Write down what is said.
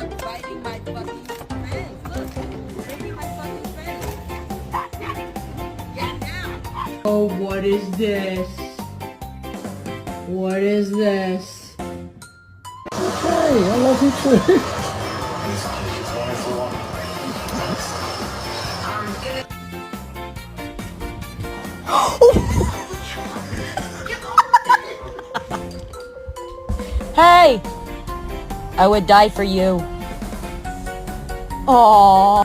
Biting my fucking friends. Look, biting my fucking friends. Get down. Oh, what is this? What is this? Hey, I love you too. Hey! I would die for you. Aww.